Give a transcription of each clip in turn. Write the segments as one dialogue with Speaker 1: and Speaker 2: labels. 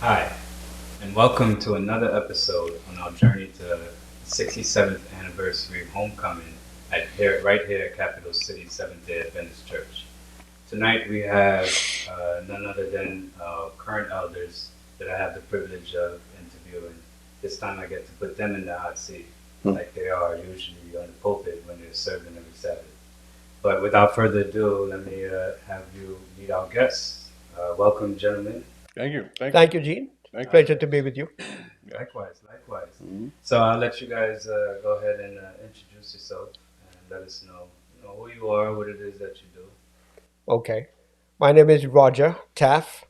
Speaker 1: Hi, and welcome to another episode on our journey to the 67th anniversary homecoming right here at Capital City Seventh-Day Adventist Church. Tonight we have none other than current elders that I have the privilege of interviewing. This time I get to put them in the hot seat like they are usually on the pulpit when they're serving every Sabbath. But without further ado, let me have you meet our guests. Welcome, gentlemen.
Speaker 2: Thank you.
Speaker 3: Thank you, Gene. Pleasure to be with you.
Speaker 1: Likewise. So I'll let you guys go ahead and introduce yourself and let us know, who you are, what it is that you do.
Speaker 3: Okay. My name is Roger Taffe.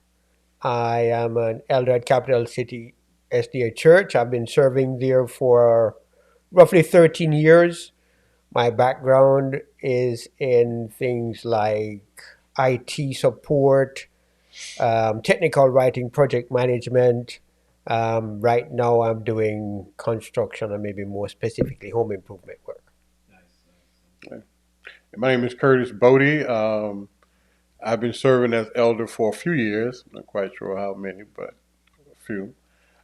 Speaker 3: I am an elder at Capital City SDA Church. I've been serving there for roughly 13 years. My background is in things like IT support, technical writing, project management. Right now I'm doing construction and maybe more specifically home improvement work.
Speaker 1: Nice.
Speaker 2: My name is Curtis Boddie. I've been serving as elder for a few years. I'm not quite sure how many, but a few.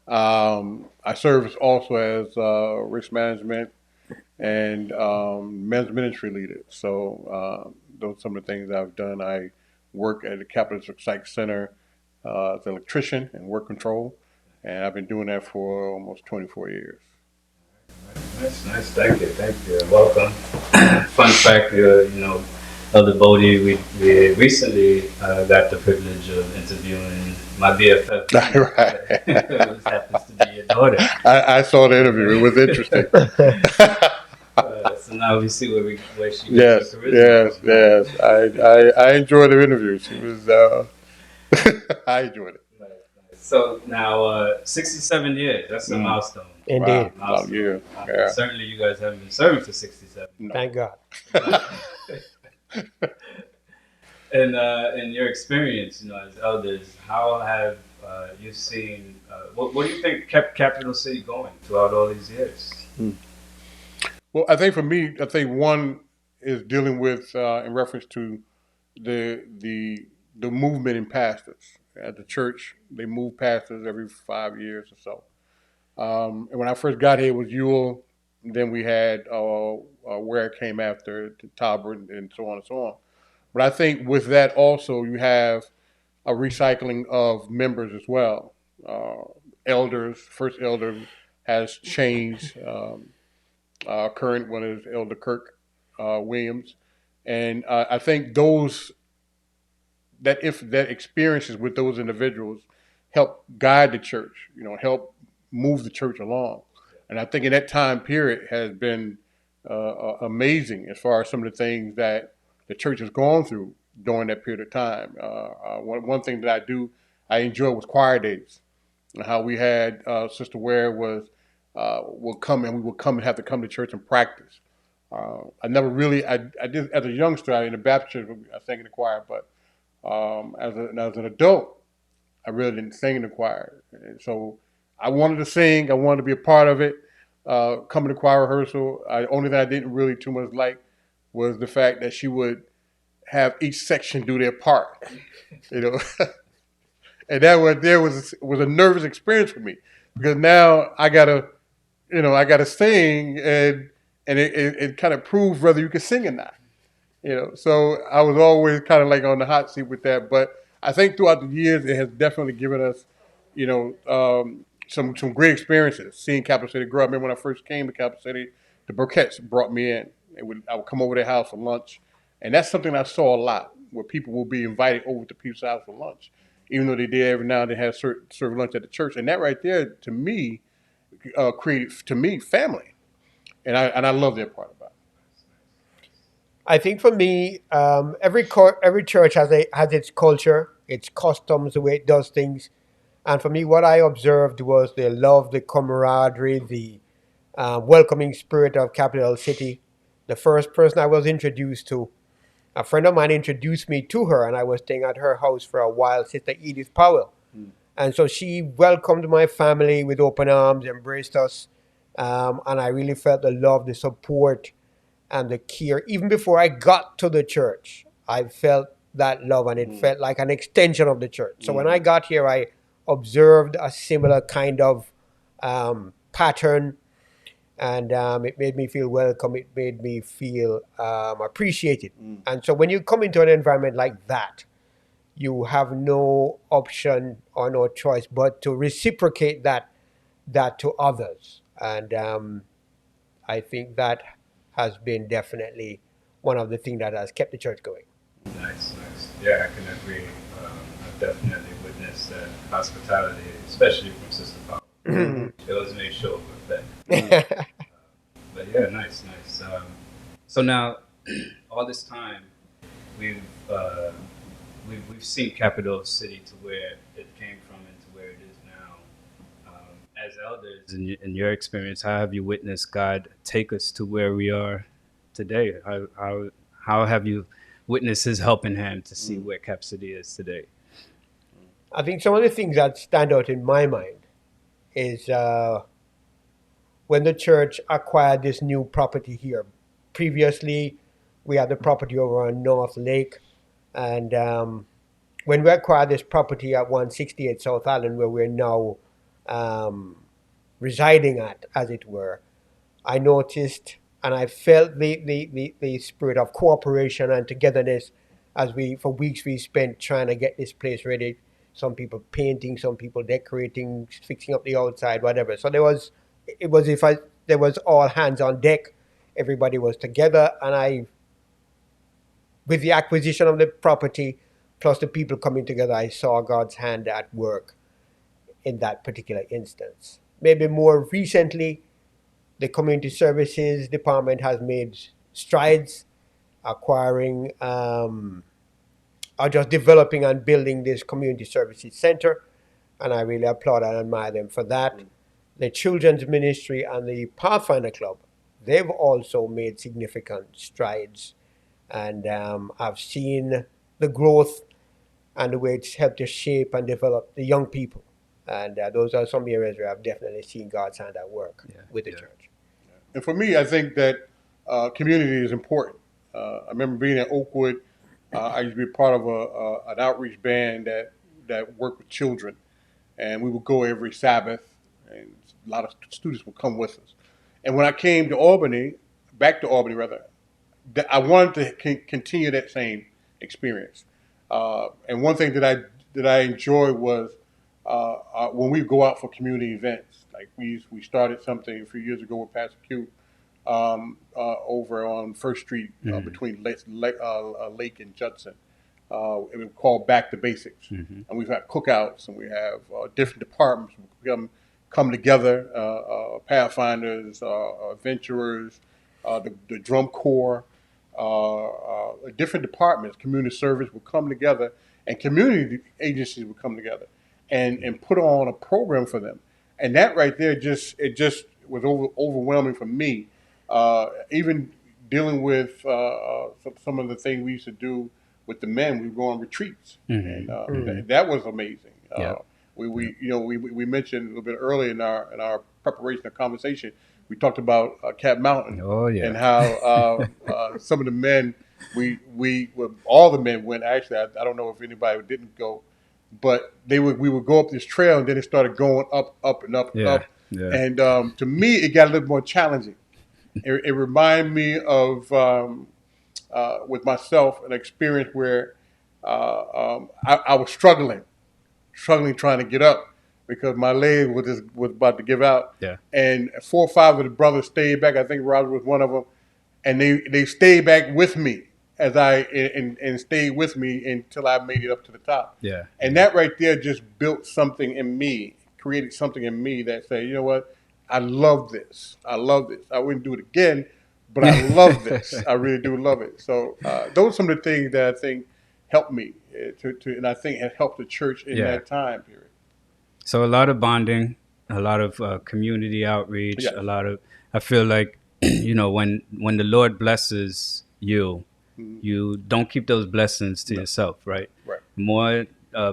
Speaker 2: I serve also as risk management and men's ministry leader. So those are some of the things I've done. I work at the Capital Psych Center as an electrician and work control, and I've been doing that for almost 24 years.
Speaker 1: Nice. Thank you. Welcome. Fun fact, Elder Boddie, we recently got the privilege of interviewing my BFF.
Speaker 2: Right.
Speaker 1: It happens to be your daughter.
Speaker 2: I saw the interview. It was interesting.
Speaker 1: So now we see where she
Speaker 2: Yes. I enjoyed the interview. She was. I enjoyed it.
Speaker 1: Nice. So now, 67 years. That's a milestone.
Speaker 3: Indeed.
Speaker 2: Wow. Yeah.
Speaker 1: Certainly, you guys haven't been serving for 67.
Speaker 2: No.
Speaker 3: Thank God.
Speaker 1: And in your experience, as elders, how have you seen? What do you think kept Capital City going throughout all these years?
Speaker 2: Well, I think for me, one is dealing with in reference to the movement in pastors at the church. They move pastors every 5 years or so. And when I first got here, it was Ewell. And then we had where it came after to Talbot and so on and so on. But I think with that also you have a recycling of members as well. Elders, first elder has changed. Current one is Elder Kirk Williams, and I think that experiences with those individuals help guide the church, help move the church along. And I think in that time period has been amazing as far as some of the things that the church has gone through during that period of time. One thing that I enjoyed was choir days, and how we had Sister Ware would come and have to come to church and practice. I never really, I did as a youngster in the Baptist church, I sang in the choir, but as an adult, I really didn't sing in the choir. And so I wanted to sing, I wanted to be a part of it. Coming to choir rehearsal, only thing I didn't really too much like was the fact that she would have each section do their part, and that was a nervous experience for me, because now I gotta sing, and it kind of proves whether you can sing or not, So I was always kind of like on the hot seat with that. But I think throughout the years, it has definitely given us, some great experiences seeing Capital City grow. I remember when I first came to Capital City, the Burketts brought me in. I would come over to their house for lunch, and that's something I saw a lot, where people will be invited over to people's house for lunch, even though they did every now and then have serve lunch at the church. And that right there, to me, created family, and I love that part about it.
Speaker 3: I think for me, every church has its culture, its customs, the way it does things. And for me, what I observed was the love, the camaraderie, the welcoming spirit of Capital City. The first person I was introduced to, a friend of mine introduced me to her, and I was staying at her house for a while, Sister Edith Powell. And so she welcomed my family with open arms, embraced us, and I really felt the love, the support, and the care. Even before I got to the church, I felt that love, and it felt like an extension of the church. So when I got here, I observed a similar kind of pattern, and it made me feel welcome. It made me feel appreciated. And so when you come into an environment like that, you have no option or no choice but to reciprocate that to others. And I think that has been definitely one of the things that has kept the church going.
Speaker 1: Nice. Yeah, I can agree. I've definitely witnessed that hospitality, especially from Sister Power. It doesn't make sure with that. But yeah, nice. So now, all this time, we've seen Capital City to where it came from and to where it is now. As elders, in your experience, how have you witnessed God take us to where we are today? How have you witnessed His helping hand to see where Cap City is today?
Speaker 3: I think some of the things that stand out in my mind is when the church acquired this new property here. Previously, we had the property over on North Lake, and when we acquired this property at 168 South Island, where we're now residing at, as it were, I noticed and I felt the spirit of cooperation and togetherness as for weeks we spent trying to get this place ready. Some people painting, some people decorating, fixing up the outside, whatever. So there was all hands on deck. Everybody was together, and with the acquisition of the property, plus the people coming together, I saw God's hand at work in that particular instance. Maybe more recently, the community services department has made strides acquiring or just developing and building this community services center, and I really applaud and admire them for that. The children's ministry and the Pathfinder Club, they've also made significant strides, and I've seen the growth and the way it's helped to shape and develop the young people. And those are some areas where I've definitely seen God's hand at work with the church.
Speaker 2: And for me, I think that community is important. I remember being at Oakwood. I used to be part of an outreach band that worked with children, and we would go every Sabbath, and a lot of students would come with us. And when I came to Albany, back to Albany rather, I wanted to continue that same experience. And one thing that I enjoyed was when we go out for community events. Like we started something a few years ago with Pastor Q over on First Street between Lake and Judson. It was called Back to Basics. And we've had cookouts, and we have different departments come together, Pathfinders, adventurers, the drum corps, different departments, community service will come together, and community agencies will come together and put on a program for them. And that right there it just was overwhelming for me. Even dealing with some of the things we used to do with the men, we would go on retreats, and that was amazing. We mentioned a little bit earlier in our preparation of conversation, we talked about Cat Mountain, and how some of the men, all the men went. Actually, I don't know if anybody didn't go, but we would go up this trail, and then it started going up and up and up. Yeah. And to me, it got a little more challenging. It reminded me of with myself an experience where I was struggling trying to get up because my leg was about to give out. Yeah. And 4 or 5 of the brothers stayed back. I think Roger was one of them, and they stayed back with me as and stayed with me until I made it up to the top. Yeah. And that right there just built something in me, created something in me that said, you know what, I love this. I wouldn't do it again, but I love this. I really do love it. So those are some of the things that I think helped me and I think have helped the church in that time period.
Speaker 1: So a lot of bonding, a lot of community outreach, a lot of, I feel like, when the Lord blesses you, you don't keep those blessings to yourself, right? Right. More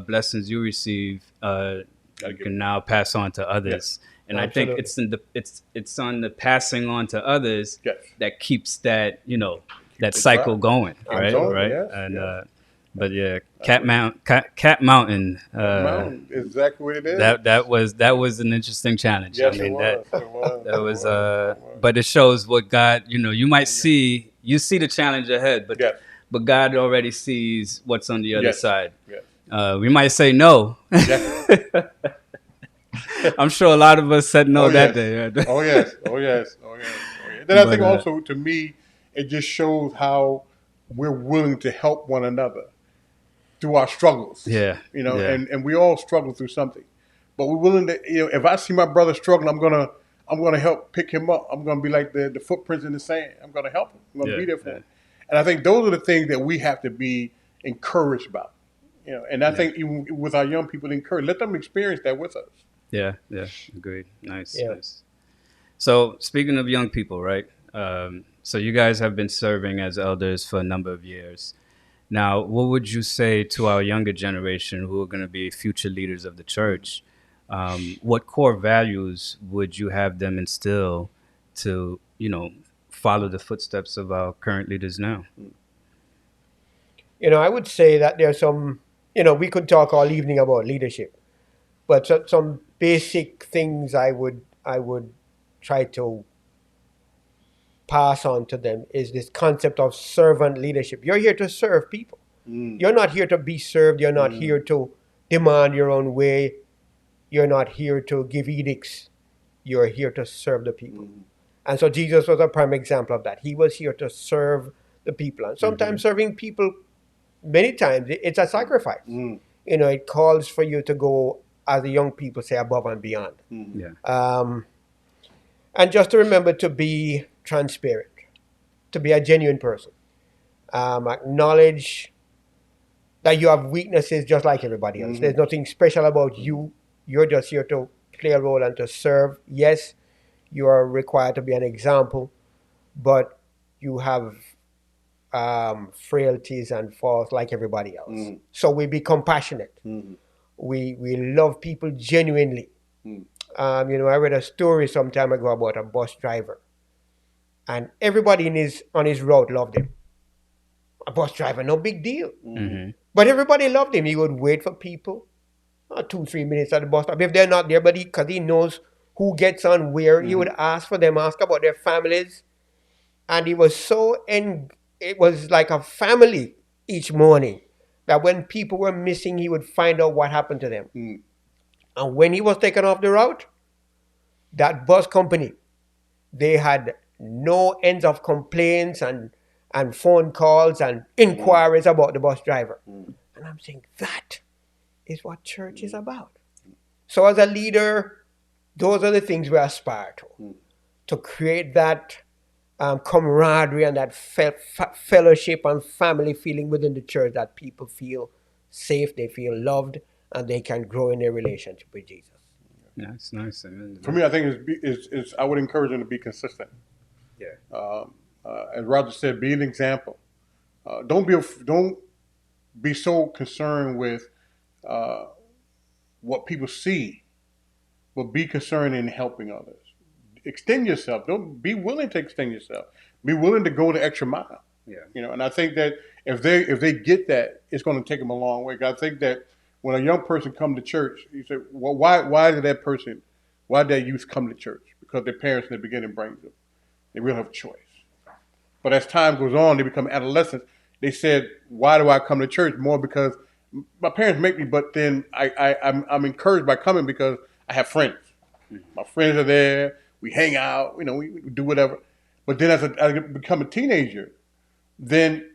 Speaker 1: blessings you receive, you can now pass on to others. Yes. And absolutely. I think it's on the passing on to others that keeps that, that cycle going, right? Right. Yes. And But yeah, Cat Mountain.
Speaker 2: Mountain, exactly what it is.
Speaker 1: That was an interesting challenge.
Speaker 2: Yes,
Speaker 1: I mean
Speaker 2: it was.
Speaker 1: that was but it shows what God. You might see the challenge ahead, but
Speaker 2: Yes.
Speaker 1: but God already sees what's on the other
Speaker 2: Yes.
Speaker 1: side.
Speaker 2: Yes.
Speaker 1: We might say no.
Speaker 2: Yes.
Speaker 1: I'm sure a lot of us said no that
Speaker 2: yes.
Speaker 1: day.
Speaker 2: Oh yes. Oh yes. Oh yes. Oh yes. Then I think also, to me, it just shows how we're willing to help one another through our struggles.
Speaker 1: Yeah.
Speaker 2: And we all struggle through something, but we're willing to. If I see my brother struggling, I'm gonna help pick him up. I'm gonna be like the footprints in the sand. I'm gonna help him. I'm gonna be there for him. And I think those are the things that we have to be encouraged about. And I think even with our young people, let them experience that with us.
Speaker 1: Yeah, agreed. Nice. So speaking of young people, right? So you guys have been serving as elders for a number of years. Now, what would you say to our younger generation who are going to be future leaders of the church? What core values would you have them instill to, follow the footsteps of our current leaders now?
Speaker 3: I would say that there's some, we could talk all evening about leadership, but some basic things I would try to pass on to them is this concept of servant leadership. You're here to serve people. You're not here to be served. You're not here to demand your own way. You're not here to give edicts. You're here to serve the people. And so Jesus was a prime example of that. He was here to serve the people. And sometimes serving people, many times, it's a sacrifice. It calls for you to go, as the young people say, above and beyond. And just to remember to be transparent, to be a genuine person. Acknowledge that you have weaknesses just like everybody else. There's nothing special about you. You're just here to play a role and to serve. Yes, you are required to be an example, but you have frailties and faults like everybody else. So we be compassionate. We love people genuinely. I read a story some time ago about a bus driver, and everybody on his route loved him. A bus driver, no big deal. But everybody loved him. He would wait for people 2-3 minutes at the bus stop. If they're not there, because he knows who gets on where, he would ask for them, ask about their families. And he was it was like a family each morning, that when people were missing, he would find out what happened to them. And when he was taken off the route, that bus company, they had no ends of complaints and phone calls and inquiries about the bus driver. And I'm saying, that is what church is about. So as a leader, those are the things we aspire to create that camaraderie and that fellowship and family feeling within the church, that people feel safe, they feel loved, and they can grow in their relationship with Jesus.
Speaker 1: Nice.
Speaker 2: For me, I think it's I would encourage them to be consistent. As Roger said, be an example. Don't be so concerned with what people see, but be concerned in helping others. Extend yourself. Don't be willing to extend yourself. Be willing to go the extra mile. And I think that if they get that, it's going to take them a long way. I think that when a young person come to church, you say, well, why did that youth come to church? Because their parents in the beginning brings them. They really have a choice. But as time goes on, they become adolescents. They said, why do I come to church? More because my parents make me, but then I'm encouraged by coming because I have friends. My friends are there. We hang out. We do whatever. But then as I become a teenager, then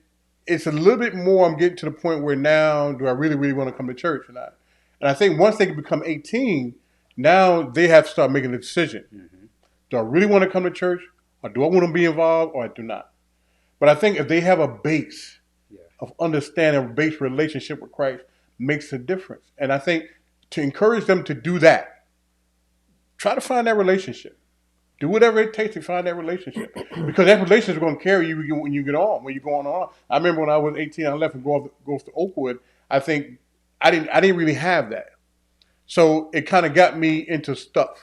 Speaker 2: it's a little bit more. I'm getting to the point where now, do I really, really want to come to church or not? And I think once they become 18, now they have to start making a decision. Do I really want to come to church, or do I want to be involved, or I do not? But I think if they have a base of understanding, a base relationship with Christ, makes a difference. And I think to encourage them to do that, try to find that relationship. Do whatever it takes to find that relationship, because that relationship is going to carry you when you're going on. I remember when I was 18, I left and goes to Oakwood. I think I didn't really have that, so it kind of got me into stuff,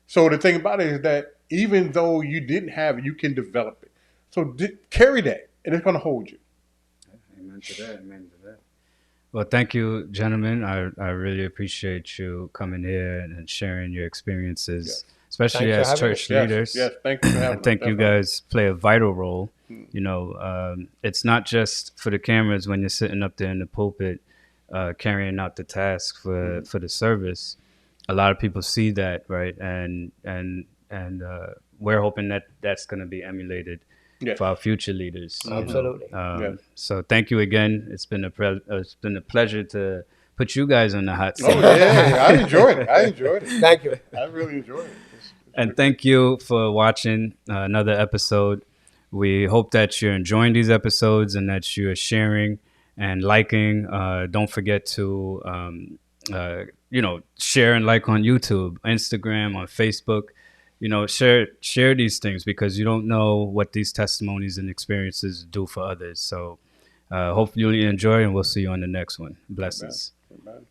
Speaker 2: So the thing about it is that even though you didn't have it, you can develop it. So carry that, and it's going to hold you.
Speaker 1: to that. Amen to that. Well, thank you, gentlemen. I really appreciate you coming here and sharing your experiences, especially
Speaker 3: Thanks for
Speaker 1: as
Speaker 3: having
Speaker 1: church
Speaker 3: me.
Speaker 1: leaders.
Speaker 2: Yes, thank you for
Speaker 1: I
Speaker 2: having us.
Speaker 1: think you
Speaker 2: Definitely.
Speaker 1: guys play a vital role. You know, it's not just for the cameras when you're sitting up there in the pulpit carrying out the task for the service. A lot of people see that, right? And we're hoping that that's going to be emulated
Speaker 2: Yes.
Speaker 1: for our future leaders. you know.
Speaker 3: Absolutely.
Speaker 2: Yes.
Speaker 1: So thank you again. It's been a pleasure to put you guys on the hot seat.
Speaker 2: Oh yeah, I enjoyed it.
Speaker 3: Thank you.
Speaker 2: I really enjoyed it.
Speaker 1: And thank you for watching another episode. We hope that you're enjoying these episodes and that you're sharing and liking. Don't forget to, share and like on YouTube, Instagram, on Facebook. You know, share these things because you don't know what these testimonies and experiences do for others. So hopefully you enjoy, and we'll see you on the next one. Blessings.
Speaker 2: Amen.